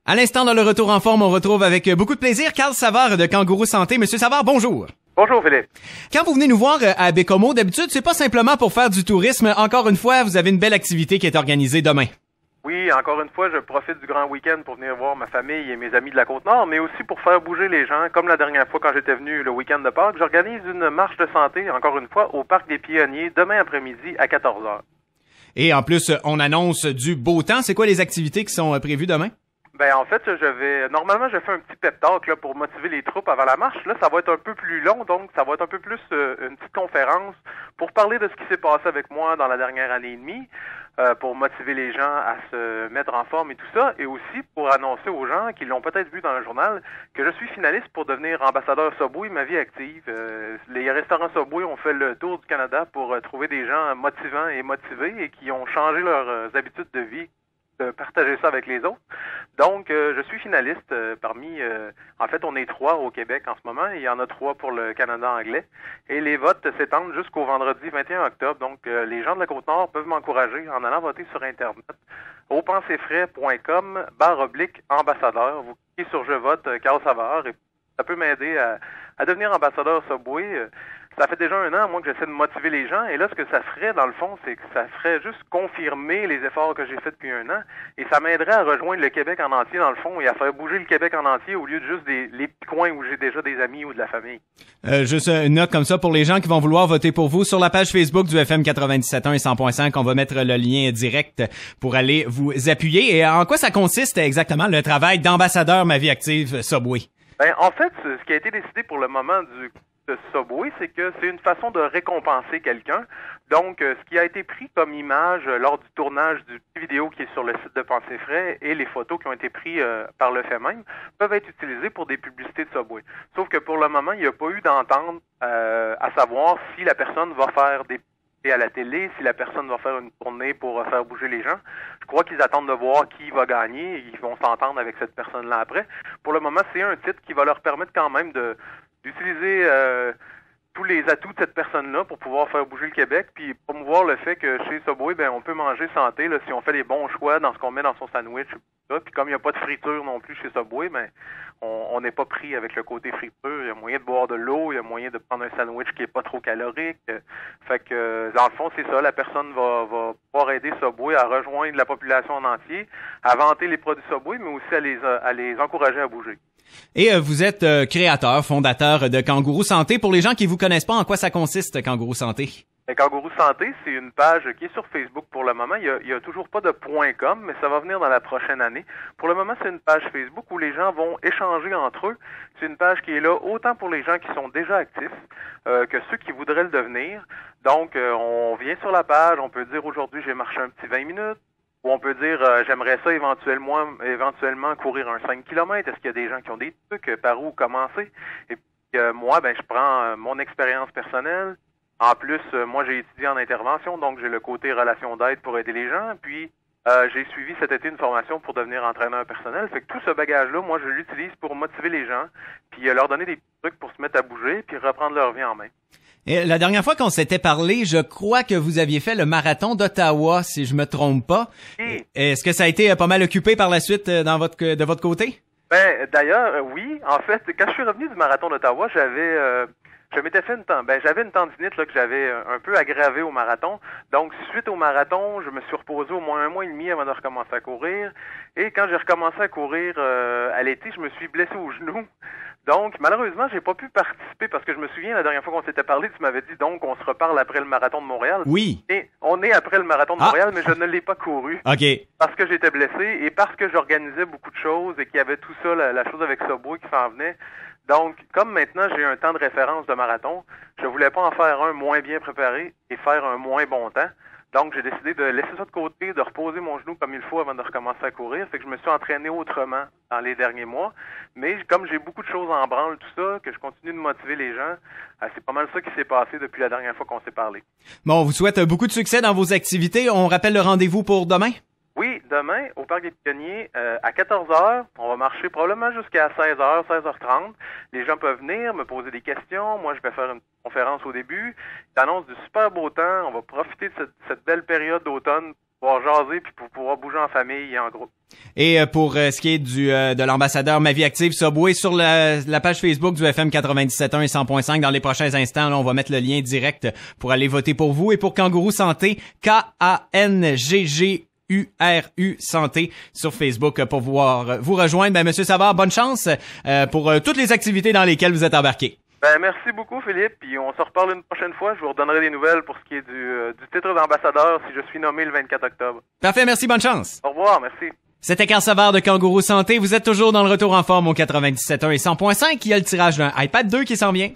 À l'instant, dans le retour en forme, on retrouve avec beaucoup de plaisir Carl Savard de Kangourou Santé. Monsieur Savard, bonjour. Bonjour Philippe. Quand vous venez nous voir à Bécomo, d'habitude, c'est pas simplement pour faire du tourisme. Encore une fois, vous avez une belle activité qui est organisée demain. Oui, encore une fois, je profite du grand week-end pour venir voir ma famille et mes amis de la Côte-Nord, mais aussi pour faire bouger les gens. Comme la dernière fois quand j'étais venu le week-end de Pâques, j'organise une marche de santé, encore une fois, au Parc des Pionniers, demain après-midi à 14h. Et en plus, on annonce du beau temps. C'est quoi les activités qui sont prévues demain? Ben en fait, normalement je fais un petit pep talk là pour motiver les troupes avant la marche. Là, ça va être un peu plus long, donc ça va être un peu plus une petite conférence pour parler de ce qui s'est passé avec moi dans la dernière année et demie, pour motiver les gens à se mettre en forme et tout ça, et aussi pour annoncer aux gens qui l'ont peut-être vu dans le journal que je suis finaliste pour devenir ambassadeur Subway, ma vie active. Les restaurants Subway ont fait le tour du Canada pour trouver des gens motivants et motivés et qui ont changé leurs habitudes de vie, de partager ça avec les autres. Donc, je suis finaliste en fait, on est 3 au Québec en ce moment, et il y en a 3 pour le Canada anglais. Et les votes s'étendent jusqu'au vendredi 21 octobre. Donc, les gens de la Côte-Nord peuvent m'encourager en allant voter sur Internet au pensezfrais.com/ambassadeur. Vous cliquez sur Je vote Carl Savard et ça peut m'aider à devenir ambassadeur Subway. Ça fait déjà 1 an, moi, que j'essaie de motiver les gens. Et là, ce que ça ferait, dans le fond, c'est que ça ferait juste confirmer les efforts que j'ai faits depuis 1 an. Et ça m'aiderait à rejoindre le Québec en entier, dans le fond, et à faire bouger le Québec en entier au lieu de juste les petits coins où j'ai déjà des amis ou de la famille. Juste une note comme ça pour les gens qui vont vouloir voter pour vous. Sur la page Facebook du FM 97.1 et 100.5, on va mettre le lien direct pour aller vous appuyer. Et en quoi ça consiste exactement, le travail d'ambassadeur Ma Vie Active Subway? Ben, en fait, ce qui a été décidé pour le moment de Subway, c'est que c'est une façon de récompenser quelqu'un. Donc, ce qui a été pris comme image lors du tournage du vidéo qui est sur le site de Pensez Frais et les photos qui ont été prises par le fait même peuvent être utilisées pour des publicités de Subway. Sauf que pour le moment, il n'y a pas eu d'entente à savoir si la personne va faire des publicités à la télé, si la personne va faire une tournée pour faire bouger les gens. Je crois qu'ils attendent de voir qui va gagner et ils vont s'entendre avec cette personne-là après. Pour le moment, c'est un titre qui va leur permettre quand même d'utiliser tous les atouts de cette personne-là pour pouvoir faire bouger le Québec, puis promouvoir le fait que chez Subway, ben on peut manger santé là, si on fait les bons choix dans ce qu'on met dans son sandwich. Puis comme il n'y a pas de friture non plus chez Subway, ben on n'est pas pris avec le côté friture. Il y a moyen de boire de l'eau, il y a moyen de prendre un sandwich qui est pas trop calorique. Fait que dans le fond, c'est ça, la personne va pouvoir aider Subway à rejoindre la population en entier, à vanter les produits Subway, mais aussi à les encourager à bouger. Et vous êtes créateur, fondateur de Kangourou Santé. Pour les gens qui vous connaissent pas, en quoi ça consiste, Kangourou Santé? Kangourou Santé, c'est une page qui est sur Facebook pour le moment. Il y a toujours pas de .com, mais ça va venir dans la prochaine année. Pour le moment, c'est une page Facebook où les gens vont échanger entre eux. C'est une page qui est là autant pour les gens qui sont déjà actifs que ceux qui voudraient le devenir. Donc, on vient sur la page, on peut dire aujourd'hui j'ai marché un petit 20 minutes. Ou on peut dire, j'aimerais ça éventuellement courir un 5 km. Est-ce qu'il y a des gens qui ont des trucs, par où commencer? Et puis, moi, je prends mon expérience personnelle. En plus, moi, j'ai étudié en intervention, donc j'ai le côté relation d'aide pour aider les gens. Puis, j'ai suivi cet été une formation pour devenir entraîneur personnel. Fait que tout ce bagage-là, moi, je l'utilise pour motiver les gens, puis leur donner des trucs pour se mettre à bouger, puis reprendre leur vie en main. Et la dernière fois qu'on s'était parlé, je crois que vous aviez fait le marathon d'Ottawa, si je me trompe pas. Oui. Est-ce que ça a été pas mal occupé par la suite de votre côté? Ben, d'ailleurs, oui. En fait, quand je suis revenu du marathon d'Ottawa, j'avais une tendinite là que j'avais un peu aggravée au marathon. Donc, suite au marathon, je me suis reposé au moins 1 mois et demi avant de recommencer à courir. Et quand j'ai recommencé à courir à l'été, je me suis blessé au genou. Donc, malheureusement, j'ai pas pu participer parce que je me souviens, la dernière fois qu'on s'était parlé, tu m'avais dit donc on se reparle après le marathon de Montréal. Oui. Et on est après le marathon de Montréal, mais je ne l'ai pas couru. OK. Parce que j'étais blessé et parce que j'organisais beaucoup de choses et qu'il y avait tout ça, la chose avec Subway qui s'en venait. Donc, comme maintenant j'ai un temps de référence de marathon, je voulais pas en faire un moins bien préparé et faire un moins bon temps. Donc, j'ai décidé de laisser ça de côté, de reposer mon genou comme il faut avant de recommencer à courir. Fait que je me suis entraîné autrement dans les derniers mois. Mais comme j'ai beaucoup de choses en branle, tout ça, que je continue de motiver les gens, c'est pas mal ça qui s'est passé depuis la dernière fois qu'on s'est parlé. Bon, on vous souhaite beaucoup de succès dans vos activités. On rappelle le rendez-vous pour demain? Oui, demain, au Parc des Pionniers, à 14h, on va marcher probablement jusqu'à 16h, 16h30. Les gens peuvent venir me poser des questions. Moi, je vais faire une conférence au début. J'annonce du super beau temps. On va profiter de cette belle période d'automne pouvoir jaser puis pour pouvoir bouger en famille et en groupe. Et pour ce qui est de l'ambassadeur Ma Vie Active Subway, sur la page Facebook du FM 97.1 et 100.5, dans les prochains instants, là, on va mettre le lien direct pour aller voter pour vous. Et pour Kangourou Santé, KANGGURU Santé sur Facebook pour pouvoir vous rejoindre. Ben, Monsieur Savard, bonne chance pour toutes les activités dans lesquelles vous êtes embarqué. Ben, merci beaucoup, Philippe, puis on se reparle une prochaine fois. Je vous redonnerai des nouvelles pour ce qui est du titre d'ambassadeur si je suis nommé le 24 octobre. Parfait, merci, bonne chance. Au revoir, merci. C'était Carl Savard de Kangourou Santé. Vous êtes toujours dans le retour en forme au 97.1 et 100.5. Il y a le tirage d'un iPad 2 qui s'en vient.